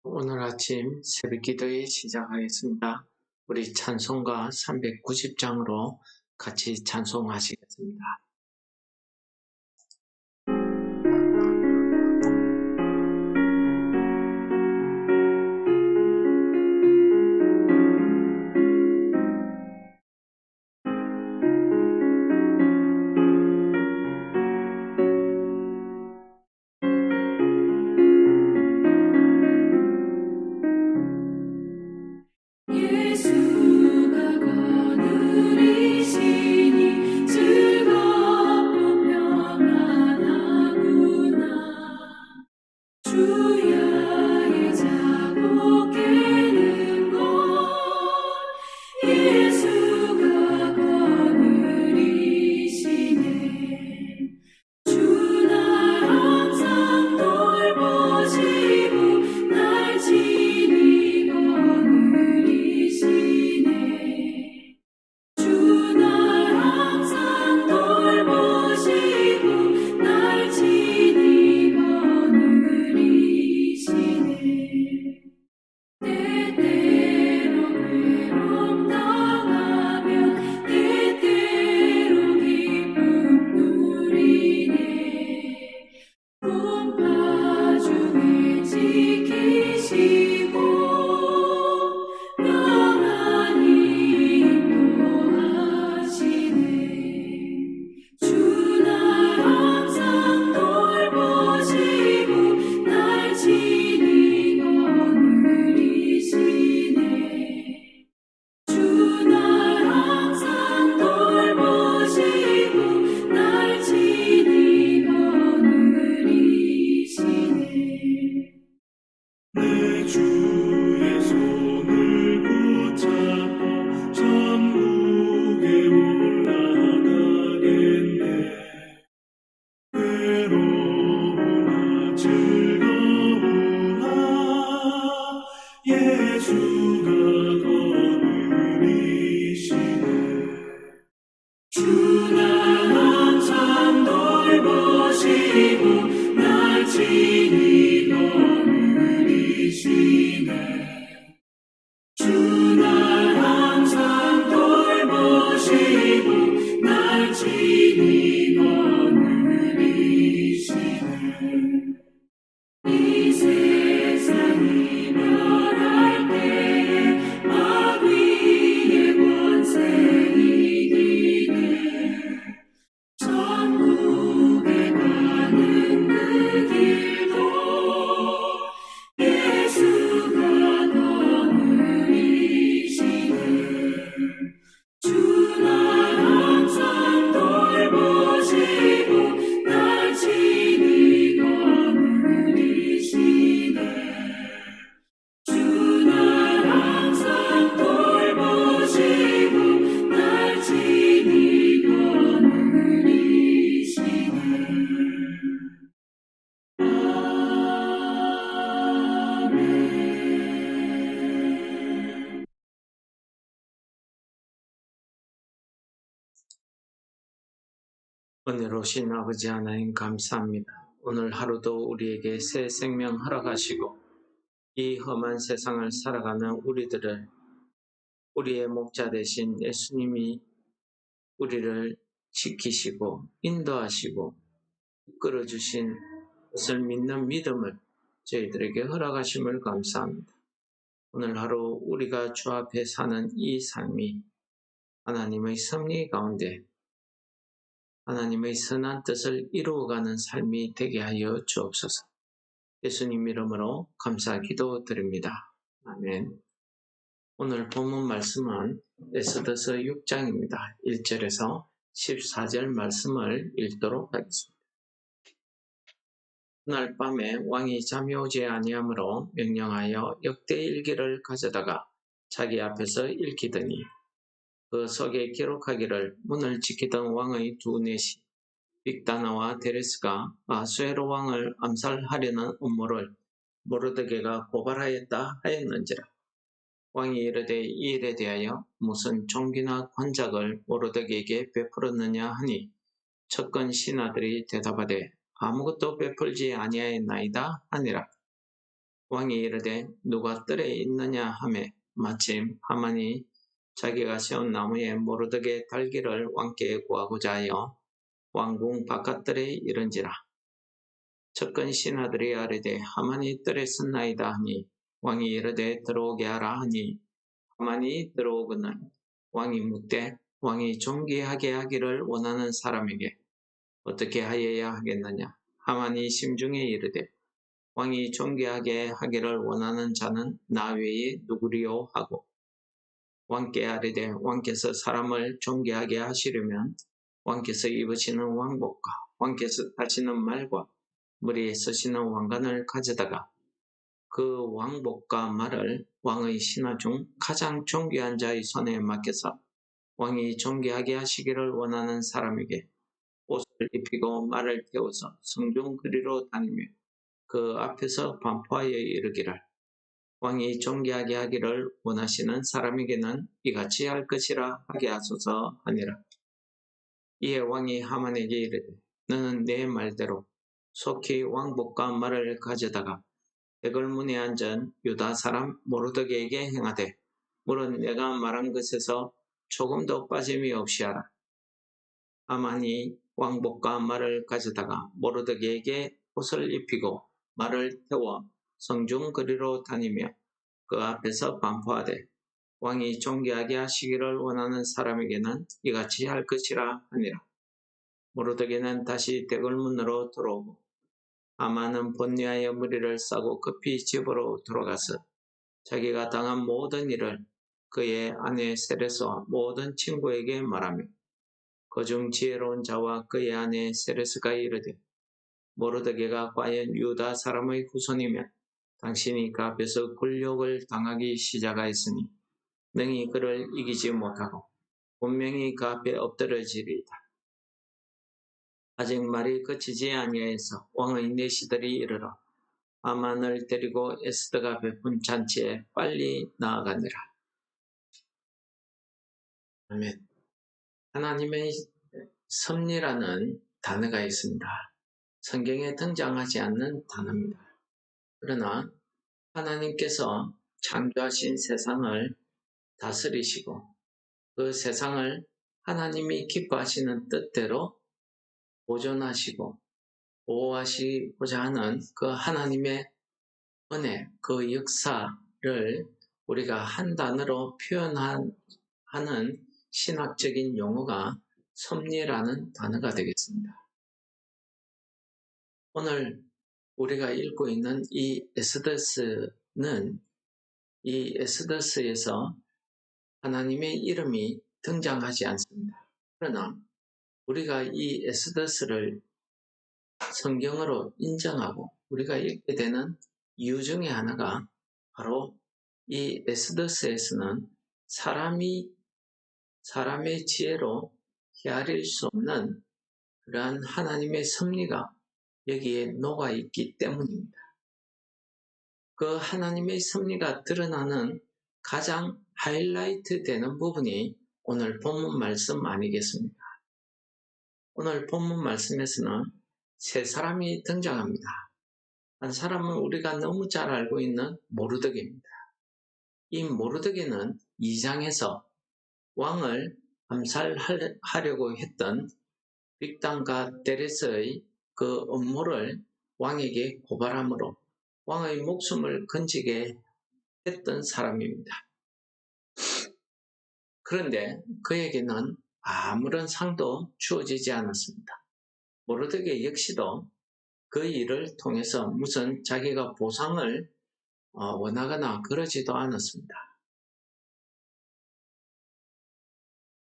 오늘 아침 새벽기도에 시작하겠습니다. 우리 찬송가 390장으로 같이 찬송하시겠습니다. 예수가 거느리시니 즐겁고 평안하구나. 주야의 자고 깨는 것 예수가 거느리시네. 주 날 항상 돌보시고 날 친히 거느리시네. 주 날 항상 돌보시고 날 친히 거느리시네. 때때로 괴로움 당하며 때때로 기쁨 누리네. 풍파 중에 지키시고 평안히 인도하시네. 주 날 항상 돌보시고 날 친히 거느리시네. 주 날 항상 돌보시고 날 친히 거느리시네. 내 주의 손을 붙잡고 천국에 올라가겠네. 괴로우나 즐거우나 예수가 거느리시네. 주 날 항상 돌보시고 날 친히 거느리시네. 주 날 항상 돌보시고 날 친히 거느리시네. 이 세상 이별할 때에 마귀의 권세 이기네. 천국에 가는 그 길도 예수가 거느리시네. 주 날 항상 돌보시고 날 친히 거느리시네. 주 날 항상 돌보시고 날 친히 거느리시네. 아멘. 은혜로우신 아버지 하나님 감사합니다. 오늘 하루도 우리에게 새 생명 허락하시고 이 험한 세상을 살아가는 우리들을 우리의 목자 되신 예수님이 우리를 지키시고 인도하시고 이끌어주신 것을 믿는 믿음을 저희들에게 허락하심을 감사합니다. 오늘 하루 우리가 주 앞에 사는 이 삶이 하나님의 섭리 가운데 하나님의 선한 뜻을 이루어가는 삶이 되게 하여 주옵소서. 예수님 이름으로 감사 기도드립니다. 아멘. 오늘 본문 말씀은 에스더서 6장입니다. 1절에서 14절 말씀을 읽도록 하겠습니다. 그날 밤에 왕이 잠이 오지 아니하므로 명령하여 역대일기를 가져다가 자기 앞에서 읽히더니 그 속에 기록하기를 문을 지키던 왕의 두 넷이 빅다나와 데레스가 아수에로 왕을 암살하려는 음모를 모르드게가 고발하였다 하였는지라. 왕이 이르되 이 일에 대하여 무슨 종기나 관작을 모르드게에게 베풀었느냐 하니 첩근 신하들이 대답하되 아무것도 베풀지 아니하였나이다 하니라. 왕이 이르되 누가 뜰에 있느냐 하매 마침 하만이 자기가 세운 나무에 모르드게 달기를 왕께 구하고자 하여 왕궁 바깥뜰에 이른지라. 측근 신하들이 아뢰되 하만이 뜰에 섰나이다 하니 왕이 이르되 들어오게 하라 하니 하만이 들어오거늘 왕이 묻되 왕이 존귀하게 하기를 원하는 사람에게 어떻게 하여야 하겠느냐. 하만이 심중에 이르되 왕이 존귀하게 하기를 원하는 자는 나 외에 누구리요 하고 왕께 아뢰되 왕께서 사람을 존귀하게 하시려면 왕께서 입으시는 왕복과 왕께서 타시는 말과 머리에 쓰시는 왕관을 가져다가 그 왕복과 말을 왕의 신하 중 가장 존귀한 자의 손에 맡겨서 왕이 존귀하게 하시기를 원하는 사람에게 옷을 입히고 말을 태워서 성중 거리로 다니며 그 앞에서 반포하여 이르기를 왕이 존귀하게 하기를 원하시는 사람에게는 이같이 할 것이라 하게 하소서 하니라. 이에 왕이 하만에게 이르되 너는 내 말대로 속히 왕복과 말을 가져다가 대궐문에 앉은 유다 사람 모르드게에게 행하되 물은 내가 말한 것에서 조금도 빠짐이 없이 하라. 하만이 왕복과 말을 가져다가 모르드게에게 옷을 입히고 말을 태워 성중 거리로 다니며 그 앞에서 반포하되 왕이 존귀하게 하시기를 원하는 사람에게는 이같이 할 것이라 하니라. 모르드게는 다시 대궐문으로 들어오고 하만은 본리하여 머리를 싸고 급히 집으로 돌아가서 자기가 당한 모든 일을 그의 아내 세레스와 모든 친구에게 말하며 그중 지혜로운 자와 그의 아내 세레스가 이르되 모르드게가 과연 유다 사람의 후손이면 당신이 그 앞에서 굴욕을 당하기 시작하였으니 능히 그를 이기지 못하고 분명히 그 앞에 엎드러지리이다. 아직 말이 그치지 아니하여서 왕의 내시들이 이르러 하만을 데리고 에스더가 베푼 잔치에 빨리 나아가니라. 아멘. 하나님의 섭리라는 단어가 있습니다. 성경에 등장하지 않는 단어입니다. 그러나 하나님께서 창조하신 세상을 다스리시고 그 세상을 하나님이 기뻐하시는 뜻대로 보존하시고 보호하시고자 하는 그 하나님의 은혜, 그 역사를 우리가 한 단어로 표현하는 신학적인 용어가 섭리라는 단어가 되겠습니다. 오늘 우리가 읽고 있는 이 에스더스는 이 에스더스에서 하나님의 이름이 등장하지 않습니다. 그러나 우리가 이 에스더스를 성경으로 인정하고 우리가 읽게 되는 이유 중에 하나가 바로 이 에스더스에서는 사람의 지혜로 헤아릴 수 없는 그러한 하나님의 섭리가 여기에 녹아있기 때문입니다. 그 하나님의 섭리가 드러나는 가장 하이라이트 되는 부분이 오늘 본문 말씀 아니겠습니까? 오늘 본문 말씀에서는 세 사람이 등장합니다. 한 사람은 우리가 너무 잘 알고 있는 모르드게입니다. 이 모르드게는 2장에서 왕을 암살하려고 했던 빅단과 데레스의 그 음모를 왕에게 고발함으로 왕의 목숨을 건지게 했던 사람입니다. 그런데 그에게는 아무런 상도 주어지지 않았습니다. 모르드게 역시도 그 일을 통해서 무슨 자기가 보상을 원하거나 그러지도 않았습니다.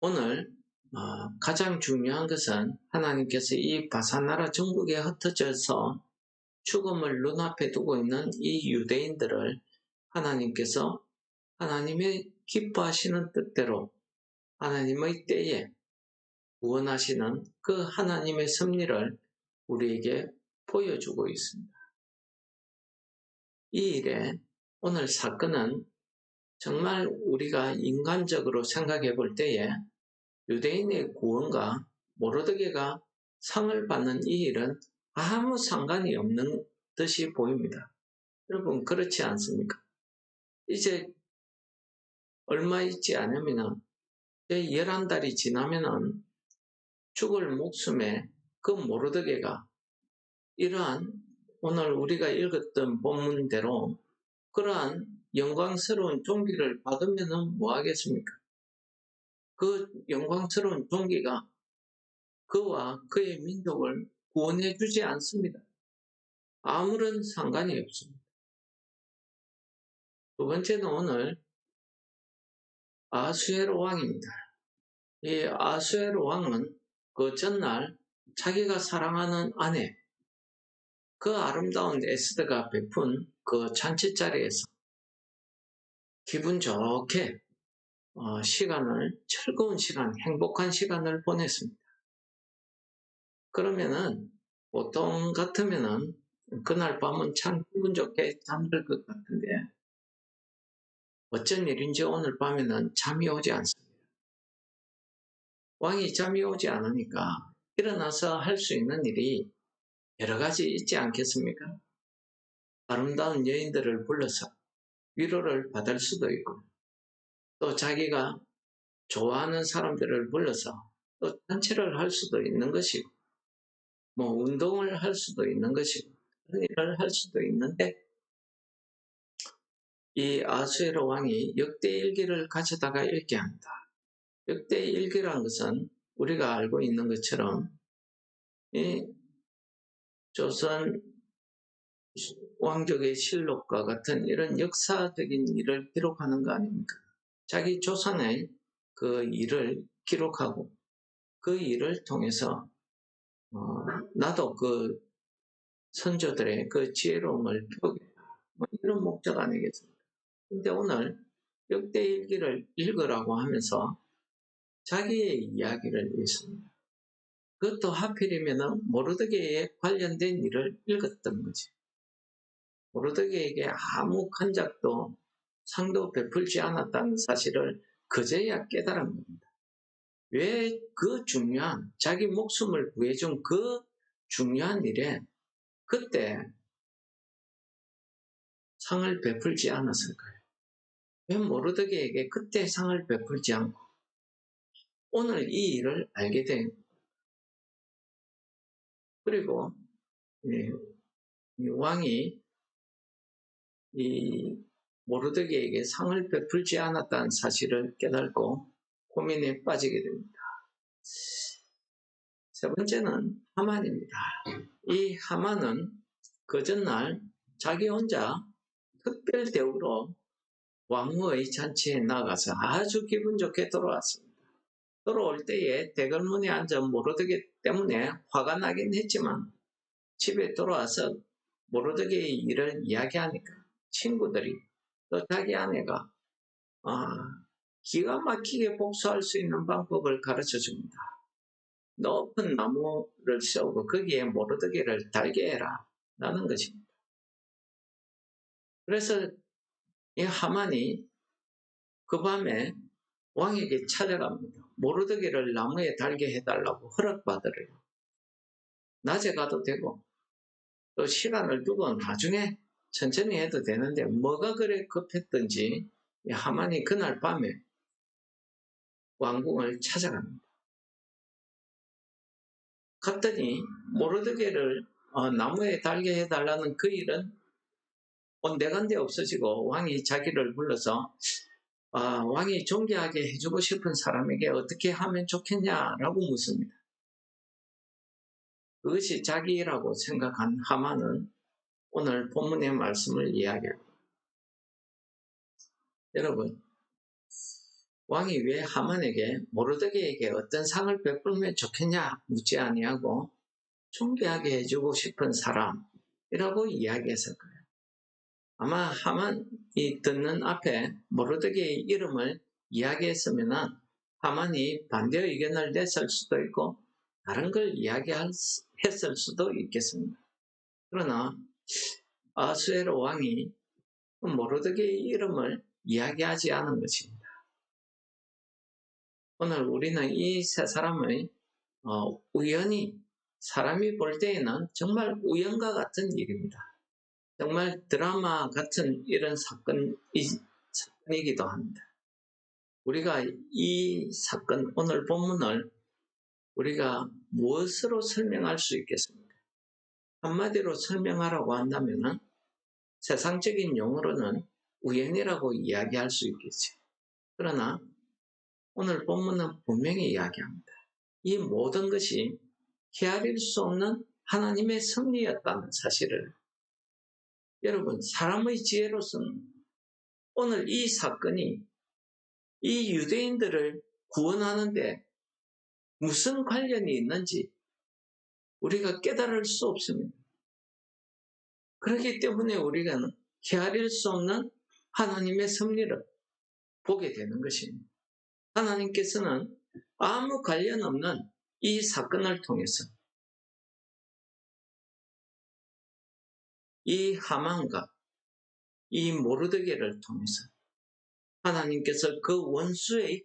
오늘 가장 중요한 것은 하나님께서 이 바사나라 전국에 흩어져서 죽음을 눈앞에 두고 있는 이 유대인들을 하나님께서 하나님의 기뻐하시는 뜻대로 하나님의 때에 구원하시는 그 하나님의 섭리를 우리에게 보여주고 있습니다. 이 일에 오늘 사건은 정말 우리가 인간적으로 생각해 볼 때에 유대인의 구원과 모르드게가 상을 받는 이 일은 아무 상관이 없는 듯이 보입니다. 여러분 그렇지 않습니까? 이제 얼마 있지 않으면은 11달이 지나면은 죽을 목숨에 그 모르드게가 이러한 오늘 우리가 읽었던 본문대로 그러한 영광스러운 존귀를 받으면은 뭐 하겠습니까? 그 영광스러운 존귀가 그와 그의 민족을 구원해 주지 않습니다. 아무런 상관이 없습니다. 두 번째는 오늘 아수에로 왕입니다. 이 아수에로 왕은 그 전날 자기가 사랑하는 아내, 그 아름다운 에스더가 베푼 그 잔치 자리에서 기분 좋게 즐거운 시간, 행복한 시간을 보냈습니다. 그러면은 보통 같으면은 그날 밤은 참 기분 좋게 잠들 것 같은데 어쩐 일인지 오늘 밤에는 잠이 오지 않습니다. 왕이 잠이 오지 않으니까 일어나서 할 수 있는 일이 여러 가지 있지 않겠습니까? 아름다운 여인들을 불러서 위로를 받을 수도 있고 또 자기가 좋아하는 사람들을 불러서 또 잔치를 할 수도 있는 것이고 뭐 운동을 할 수도 있는 것이고 그런 일을 할 수도 있는데 이 아수에로 왕이 역대일기를 가져다가 읽게 합니다. 역대일기란 것은 우리가 알고 있는 것처럼 이 조선 왕족의 실록과 같은 이런 역사적인 일을 기록하는 거 아닙니까? 자기 조상의 그 일을 기록하고 그 일을 통해서 나도 그 선조들의 그 지혜로움을 배우겠다. 뭐 이런 목적 아니겠습니까? 근데 오늘 역대일기를 읽으라고 하면서 자기의 이야기를 읽습니다. 그것도 하필이면 모르드게에 관련된 일을 읽었던 거지. 모르드게에게 아무 간작도 상도 베풀지 않았다는 사실을 그제야 깨달은 겁니다. 왜 그 중요한 자기 목숨을 구해준 그 중요한 일에 그때 상을 베풀지 않았을까요? 왜 모르드게에게 그때 상을 베풀지 않고 오늘 이 일을 알게 된 그리고 이 왕이 이 모르드게에게 상을 베풀지 않았다는 사실을 깨닫고 고민에 빠지게 됩니다. 세 번째는 하만입니다. 이 하만은 그 전날 자기 혼자 특별 대우로 왕후의 잔치에 나가서 아주 기분 좋게 돌아왔습니다. 돌아올 때에 대궐문에 앉아 모르드게 때문에 화가 나긴 했지만 집에 돌아와서 모르드게의 일을 이야기하니까 친구들이 또 자기 아내가 기가 막히게 복수할 수 있는 방법을 가르쳐 줍니다. 높은 나무를 세우고 거기에 모르드게를 달게 해라 라는 것입니다. 그래서 이 하만이 그 밤에 왕에게 찾아갑니다. 모르드게를 나무에 달게 해달라고 허락받으래요. 낮에 가도 되고 또 시간을 두고 나중에 천천히 해도 되는데 뭐가 그래 급했던지 하만이 그날 밤에 왕궁을 찾아갑니다. 갔더니 모르드게를 나무에 달게 해달라는 그 일은 온데간데 없어지고 왕이 자기를 불러서 왕이 존귀하게 해주고 싶은 사람에게 어떻게 하면 좋겠냐라고 묻습니다. 그것이 자기라고 생각한 하만은 오늘 본문의 말씀을 이야기합니다. 여러분, 왕이 왜 하만에게 모르드게에게 어떤 상을 베풀면 좋겠냐 묻지 아니하고 존귀하게 해주고 싶은 사람이라고 이야기했을까요? 아마 하만이 듣는 앞에 모르드게의 이름을 이야기했으면 하만이 반대 의견을 냈을 수도 있고 다른 걸 이야기했을 수도 있겠습니다. 그러나 아수에로 왕이 모르드게의 이름을 이야기하지 않은 것입니다. 오늘 우리는 이 세 사람의 우연히 사람이 볼 때에는 정말 우연과 같은 일입니다. 정말 드라마 같은 이런 사건이기도 합니다. 우리가 이 사건, 오늘 본문을 우리가 무엇으로 설명할 수 있겠습니까? 한마디로 설명하라고 한다면 세상적인 용어로는 우연이라고 이야기할 수 있겠죠. 그러나 오늘 본문은 분명히 이야기합니다. 이 모든 것이 헤아릴 수 없는 하나님의 섭리였다는 사실을, 여러분, 사람의 지혜로서는 오늘 이 사건이 이 유대인들을 구원하는데 무슨 관련이 있는지 우리가 깨달을 수 없습니다. 그렇기 때문에 우리가 헤아릴 수 없는 하나님의 섭리를 보게 되는 것입니다. 하나님께서는 아무 관련 없는 이 사건을 통해서 이 하만과 이 모르드게를 통해서 하나님께서 그 원수의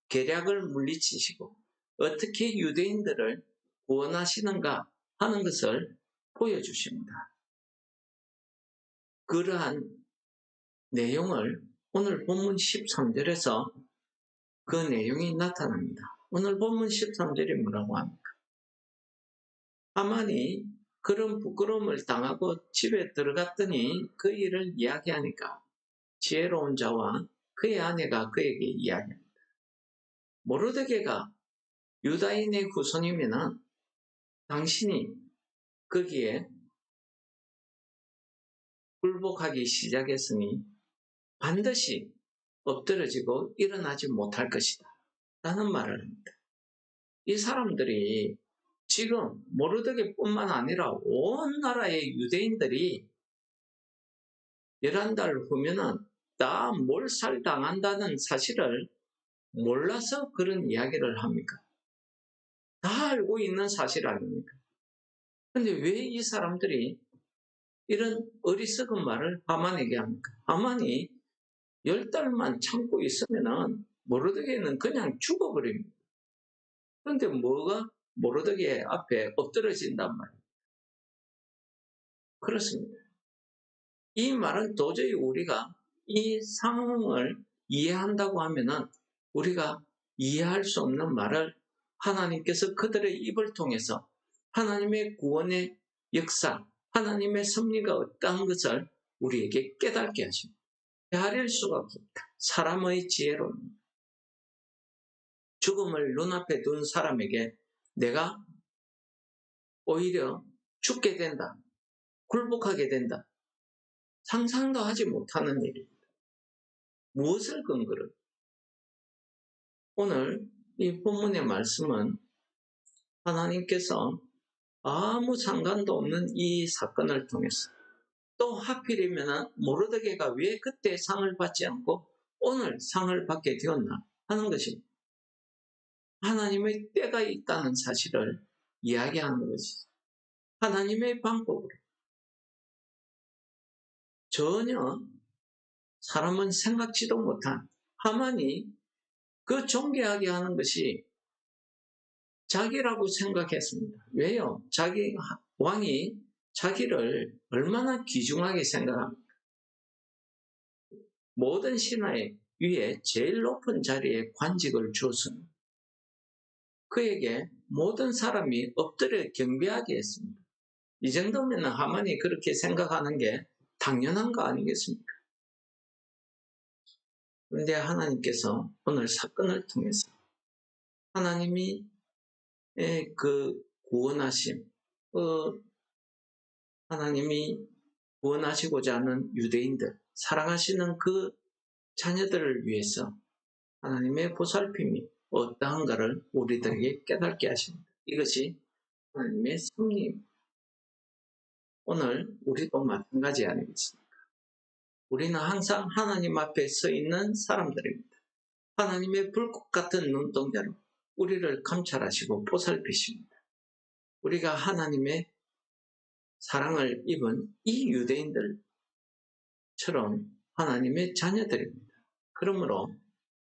계략을 물리치시고 어떻게 유대인들을 구원하시는가 하는 것을 보여주십니다. 그러한 내용을 오늘 본문 13절에서 그 내용이 나타납니다. 오늘 본문 13절이 뭐라고 합니까? 하만이 그런 부끄러움을 당하고 집에 들어갔더니 그 일을 이야기하니까 지혜로운 자와 그의 아내가 그에게 이야기합니다. 모르드게가 유다인의 후손이면 당신이 거기에 굴복하기 시작했으니 반드시 엎드러지고 일어나지 못할 것이다 라는 말을 합니다. 이 사람들이 지금 모르드게뿐만 아니라 온 나라의 유대인들이 11달 후면은 다 몰살당한다는 사실을 몰라서 그런 이야기를 합니까? 다 알고 있는 사실 아닙니까? 근데 왜 이 사람들이 이런 어리석은 말을 하만에게 합니까? 하만이 10달만 참고 있으면은 모르드게는 그냥 죽어버립니다. 그런데 뭐가 모르드게 앞에 엎드러진단 말이에요. 그렇습니다. 이 말은 도저히 우리가 이 상황을 이해한다고 하면은 우리가 이해할 수 없는 말을 하나님께서 그들의 입을 통해서 하나님의 구원의 역사, 하나님의 섭리가 어떠한 것을 우리에게 깨닫게 하십니다. 헤아릴 수가 없습니다. 사람의 지혜로는 죽음을 눈앞에 둔 사람에게 내가 오히려 죽게 된다, 굴복하게 된다, 상상도 하지 못하는 일입니다. 무엇을 근거로? 오늘 이 본문의 말씀은 하나님께서 아무 상관도 없는 이 사건을 통해서 또 하필이면 모르드게가 왜 그때 상을 받지 않고 오늘 상을 받게 되었나 하는 것입니다. 하나님의 때가 있다는 사실을 이야기하는 것이죠. 하나님의 방법으로 전혀 사람은 생각지도 못한 하만이 그 존귀하게 하는 것이 자기라고 생각했습니다. 왜요? 자기 왕이 자기를 얼마나 귀중하게 생각합니까? 모든 신하의 위에 제일 높은 자리에 관직을 주었습니다. 그에게 모든 사람이 엎드려 경배하게 했습니다. 이 정도면 하만이 그렇게 생각하는 게 당연한 거 아니겠습니까? 그런데 하나님께서 오늘 사건을 통해서 하나님이 그 구원하심, 하나님이 구원하시고자 하는 유대인들, 사랑하시는 그 자녀들을 위해서 하나님의 보살핌이 어떠한가를 우리들에게 깨닫게 하십니다. 이것이 하나님의 섭리입니다. 오늘 우리도 마찬가지 아니겠습니까? 우리는 항상 하나님 앞에 서 있는 사람들입니다. 하나님의 불꽃 같은 눈동자로 우리를 감찰하시고 보살피십니다. 우리가 하나님의 사랑을 입은 이 유대인들처럼 하나님의 자녀들입니다. 그러므로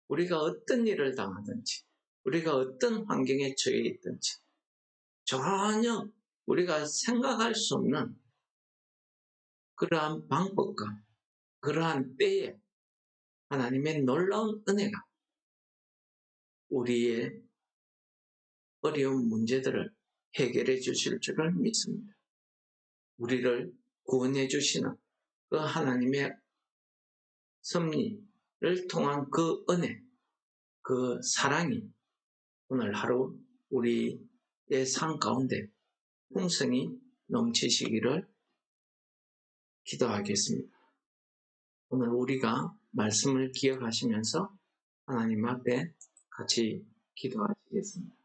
우리가 어떤 일을 당하든지, 우리가 어떤 환경에 처해 있든지 전혀 우리가 생각할 수 없는 그러한 방법과 그러한 때에 하나님의 놀라운 은혜가 우리의 어려운 문제들을 해결해 주실 줄을 믿습니다. 우리를 구원해 주시는 그 하나님의 섭리를 통한 그 은혜, 그 사랑이 오늘 하루 우리의 삶 가운데 풍성히 넘치시기를 기도하겠습니다. 오늘 우리가 말씀을 기억하시면서 하나님 앞에 같이 기도하시겠습니다.